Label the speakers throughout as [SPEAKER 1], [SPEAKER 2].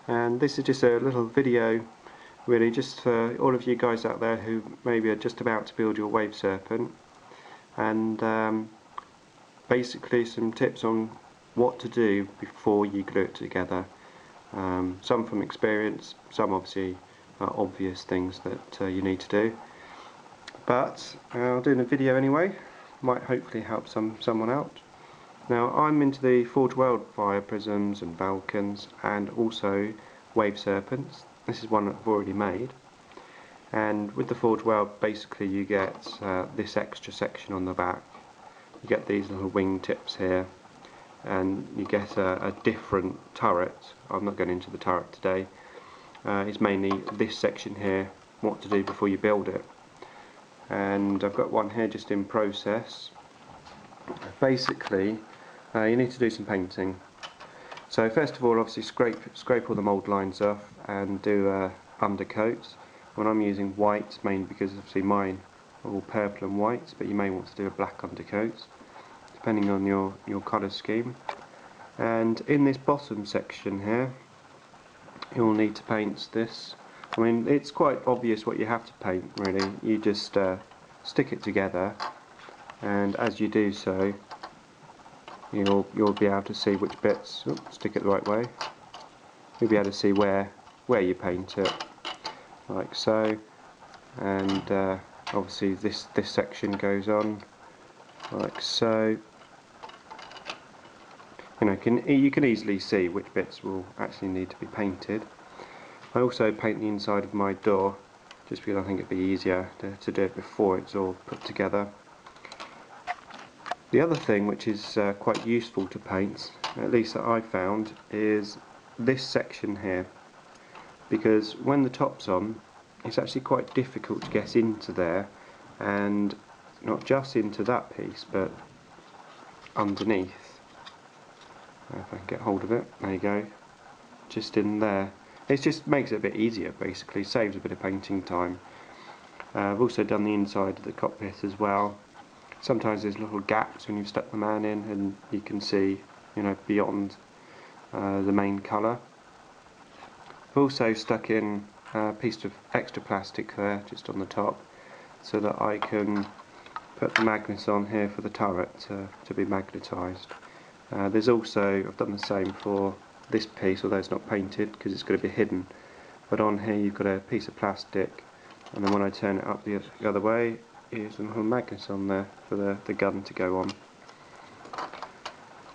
[SPEAKER 1] And this is just a little video really just for all of you guys out there who maybe are just about to build your Wave Serpent, and basically some tips on what to do before you glue it together. Some from experience, some obviously are obvious things that you need to do, but I'll do in a video anyway. Might hopefully help someone out. Now I'm into the Forge World fire prisms and Balkans, and also Wave Serpents. This is one that I've already made, and with the Forge World basically you get this extra section on the back. You get these little wing tips here, and you get a different turret. I'm not going into the turret today. It's mainly this section here, what to do before you build it. And I've got one here just in process. Basically you need to do some painting. So first of all, obviously scrape all the mould lines off and do undercoats. When I'm using white, mainly because obviously mine are all purple and white, but you may want to do a black undercoat depending on your colour scheme. And in this bottom section here you'll need to paint this. I mean, it's quite obvious what you have to paint really. You just stick it together, and as you do so you'll be able to see which bits, stick it the right way, you'll be able to see where you paint it, like so. And obviously this section goes on like so. You can easily see which bits will actually need to be painted. I also paint the inside of my door just because I think it'd be easier to do it before it's all put together. The other thing which is quite useful to paint, at least that I've found, is this section here, because when the top's on it's actually quite difficult to get into there, and not just into that piece but underneath. If I can get hold of it, there you go, just in there. It just makes it a bit easier, basically, saves a bit of painting time. I've also done the inside of the cockpit as well. Sometimes there's little gaps when you've stuck the man in and you can see, beyond the main colour. I've also stuck in a piece of extra plastic there, just on the top, so that I can put the magnets on here for the turret to be magnetised. There's also, I've done the same for this piece, although it's not painted because it's going to be hidden, but on here you've got a piece of plastic, and then when I turn it up the other way, there's a little magnet on there for the gun to go on.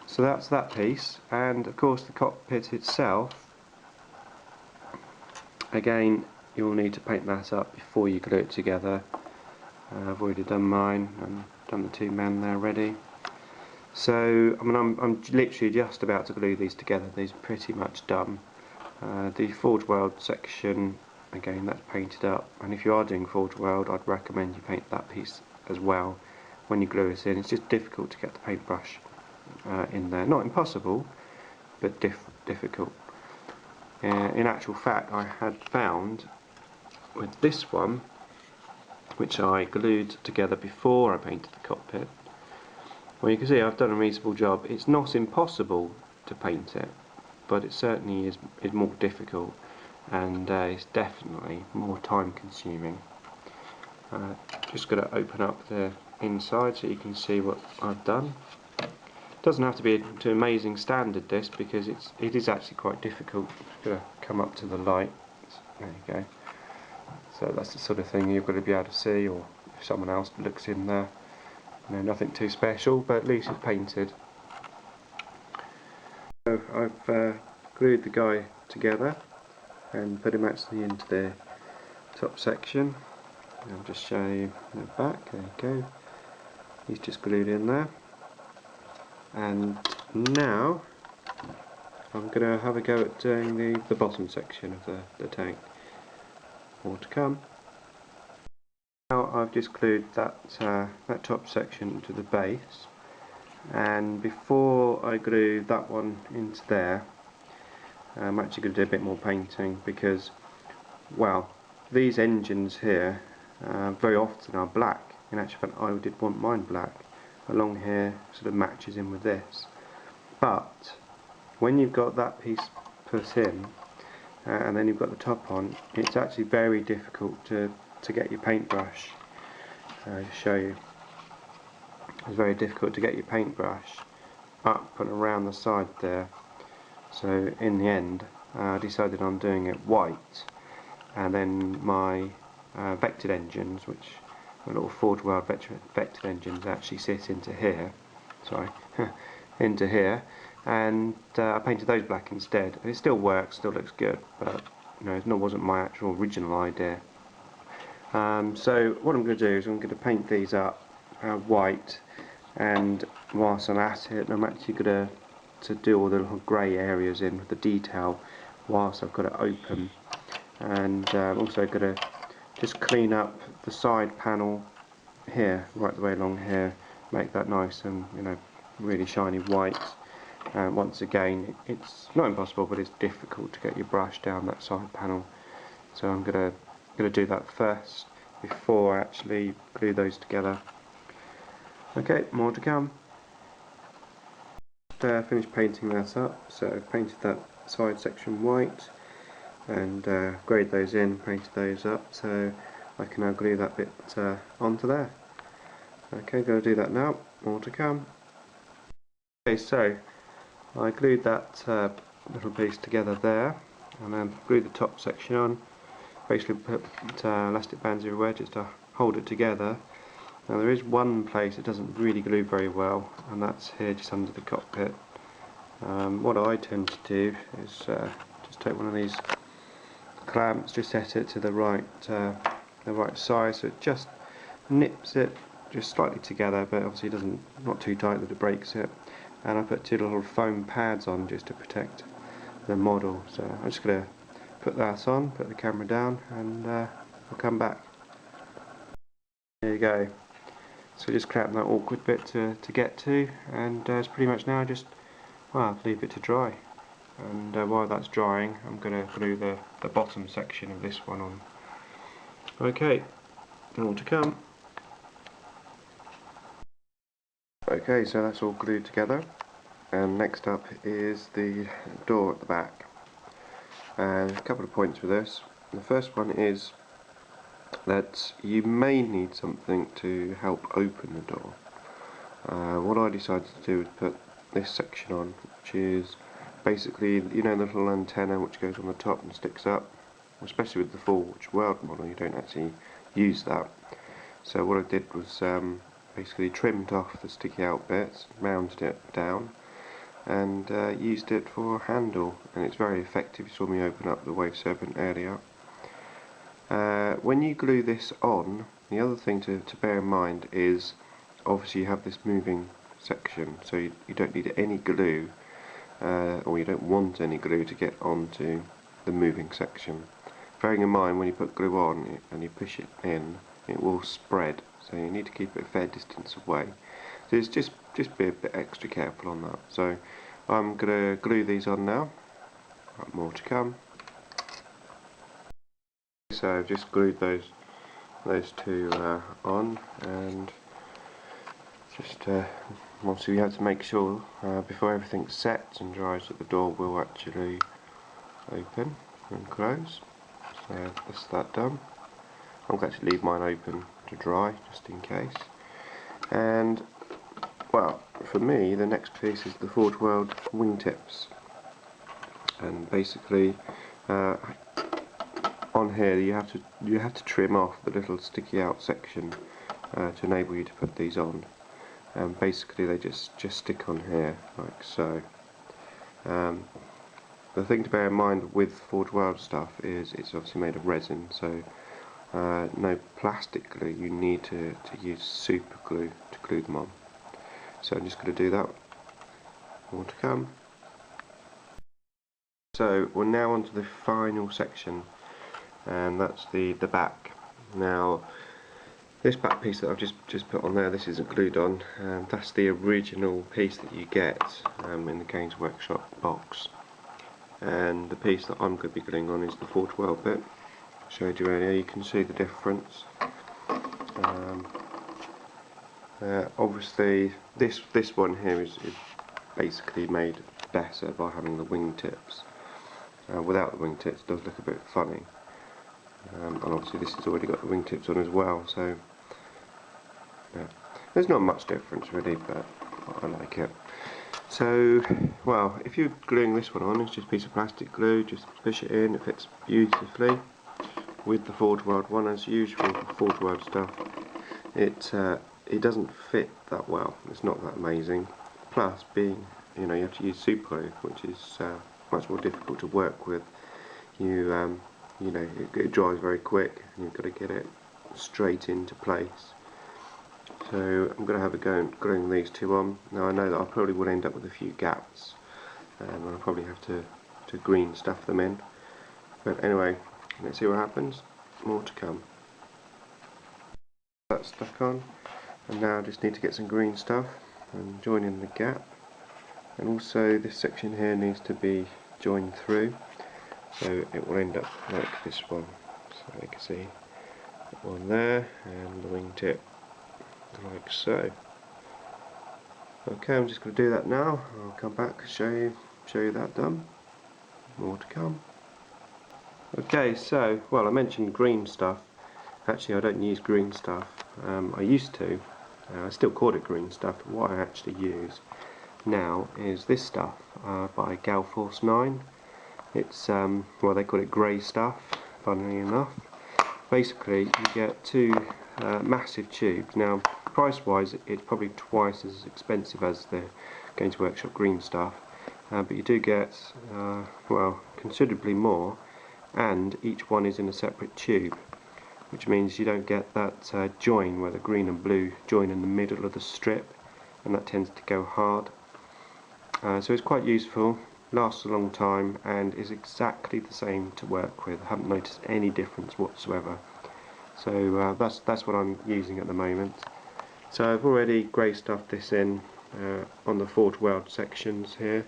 [SPEAKER 1] So that's that piece. And of course the cockpit itself, again you'll need to paint that up before you glue it together. I've already done mine and done the two men there already. So I mean, I'm literally just about to glue these together. These are pretty much done. The Forge World section, again, that's painted up, and if you are doing Forge World I'd recommend you paint that piece as well when you glue it in. It's just difficult to get the paintbrush in there. Not impossible, but difficult. In actual fact, I had found with this one, which I glued together before I painted the cockpit, well, you can see I've done a reasonable job. It's not impossible to paint it, but it certainly is more difficult, and it's definitely more time consuming. Just going to open up the inside so you can see what I've done. It doesn't have to be to amazing standard, this, because it is actually quite difficult. Just going to come up to the light. There you go. So that's the sort of thing you've got to be able to see, or if someone else looks in there. Nothing too special, but at least it's painted. So I've glued the guy together and put him actually into the top section. I'll just show you the back. There you go. He's just glued in there. And now I'm going to have a go at doing the bottom section of the tank. More to come. Now I've just glued that top section to the base, and before I glue that one into there, I'm actually going to do a bit more painting, because, well, these engines here very often are black. In actual fact, I did want mine black. Along here sort of matches in with this, but when you've got that piece put in, and then you've got the top on, it's actually very difficult to get your paintbrush. I'll show you. It's very difficult to get your paintbrush up and around the side there. So in the end, I decided on doing it white, and then my vectored engines, which my little Forge World vectored engines, actually sit into here. Sorry, into here, and I painted those black instead. And it still works, still looks good, but you know, it wasn't my actual original idea. So what I'm going to do is I'm going to paint these up white, and whilst I'm at it, I'm actually going to do all the little grey areas in with the detail whilst I've got it open, and I'm also going to just clean up the side panel here, right the way along here, make that nice and, you know, really shiny white. Once again, it's not impossible, but it's difficult to get your brush down that side panel, so I'm gonna do that first before I actually glue those together. Okay, more to come. Finished painting that up, so I've painted that side section white and grayed those in, painted those up, so I can now glue that bit onto there. Okay, going to do that now, more to come. Okay, so I glued that little piece together there, and then glued the top section on. Basically put elastic bands everywhere just to hold it together. Now there is one place it doesn't really glue very well, and that's here just under the cockpit. What I tend to do is just take one of these clamps, just set it to the right size, so it just nips it just slightly together, but obviously not too tight that it breaks it. And I put two little foam pads on just to protect the model. So I'm just going to put that on, put the camera down, and I'll come back. There you go. So just clamp that awkward bit to get to, and it's pretty much now just, well, leave it to dry. And while that's drying, I'm going to glue the bottom section of this one on. Okay, more to come. Okay, so that's all glued together, and next up is the door at the back. And a couple of points with this. The first one is that you may need something to help open the door. What I decided to do was put this section on, which is basically, you know, the little antenna which goes on the top and sticks up. Especially with the Forge World model, you don't actually use that. So what I did was basically trimmed off the sticky out bits, mounted it down, and used it for a handle, and it's very effective. You saw me open up the Wave Serpent earlier. When you glue this on, the other thing to bear in mind is obviously you have this moving section, so you don't need any glue, or you don't want any glue to get onto the moving section. Bearing in mind, when you put glue on and you push it in, it will spread, so you need to keep it a fair distance away. So it's just be a bit extra careful on that. So I'm going to glue these on now. More to come. So I've just glued those two on, and just obviously you have to make sure before everything sets and dries that the door will actually open and close. So that's that done. I'm going to leave mine open to dry just in case. And well, for me the next piece is the Forge World wingtips, and basically on here you have to trim off the little sticky out section to enable you to put these on, and basically they just stick on here like so. The thing to bear in mind with Forge World stuff is it's obviously made of resin, so no plastic glue. You need to use super glue to glue them on. So I'm just going to do that. More to come. So we're now on to the final section, and that's the back. Now this back piece that I've just put on there, this isn't glued on, and that's the original piece that you get in the Games Workshop box. And the piece that I'm going to be gluing on is the Forge World bit. I showed you earlier. You can see the difference. Obviously this one here is basically made better by having the wingtips. without the wingtips does look a bit funny. And obviously this has already got the wingtips on as well, so yeah. There's not much difference really, but I like it. So, well, if you're gluing this one on, it's just a piece of plastic glue, just push it in, it fits beautifully. With the Forge World one, as usual, the Forge World stuff, it doesn't fit that well. It's not that amazing. Plus, being, you know, you have to use super glue, which is much more difficult to work with. You know, it dries very quick, and you've got to get it straight into place. So I'm going to have a go at gluing these two on. Now I know that I probably will end up with a few gaps, and I'll probably have to green stuff them in. But anyway, let's see what happens. More to come. That's stuck on, and now I just need to get some green stuff and join in the gap. And also this section here needs to be joined through, so it will end up like this one. So you can see that one there, and the wingtip like so. Okay, I'm just going to do that now. I'll come back and show you that done. More to come. Okay, so, well, I mentioned green stuff. Actually, I don't use green stuff. I used to. I still call it green stuff, but what I actually use now is this stuff by Galforce 9. It's, well, they call it grey stuff, funnily enough. Basically, you get two massive tubes. Now, price-wise, it's probably twice as expensive as the Games Workshop green stuff, but you do get, well, considerably more, and each one is in a separate tube, which means you don't get that join where the green and blue join in the middle of the strip, and that tends to go hard. So it's quite useful, lasts a long time, and is exactly the same to work with. I haven't noticed any difference whatsoever. So that's what I'm using at the moment. So I've already grey stuffed this in on the Forge World sections here,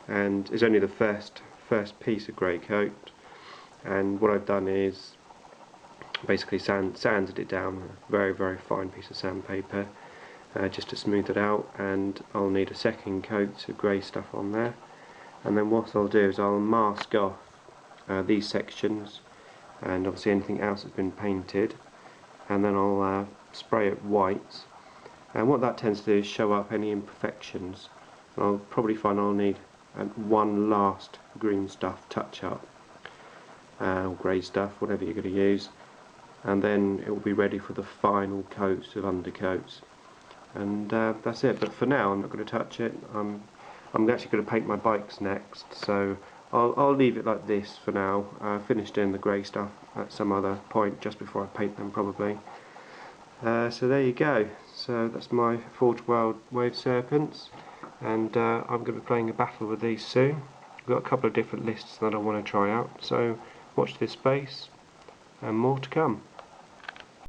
[SPEAKER 1] and it's only the first piece of grey coat. And what I've done is basically sanded it down with a very fine piece of sandpaper, just to smooth it out. And I'll need a second coat of grey stuff on there. And then what I'll do is I'll mask off these sections, and obviously anything else that's been painted, and then I'll spray it white, and what that tends to do is show up any imperfections. And I'll probably find I'll need one last green stuff touch up, or grey stuff, whatever you're going to use, and then it will be ready for the final coats of undercoats, and that's it. But for now I'm not going to touch it. I'm actually going to paint my bikes next, so I'll leave it like this for now. Finish doing the grey stuff at some other point just before I paint them probably. So there you go. So that's my Forge World Wave Serpents, and I'm going to be playing a battle with these soon. I've got a couple of different lists that I want to try out, so watch this space and more to come.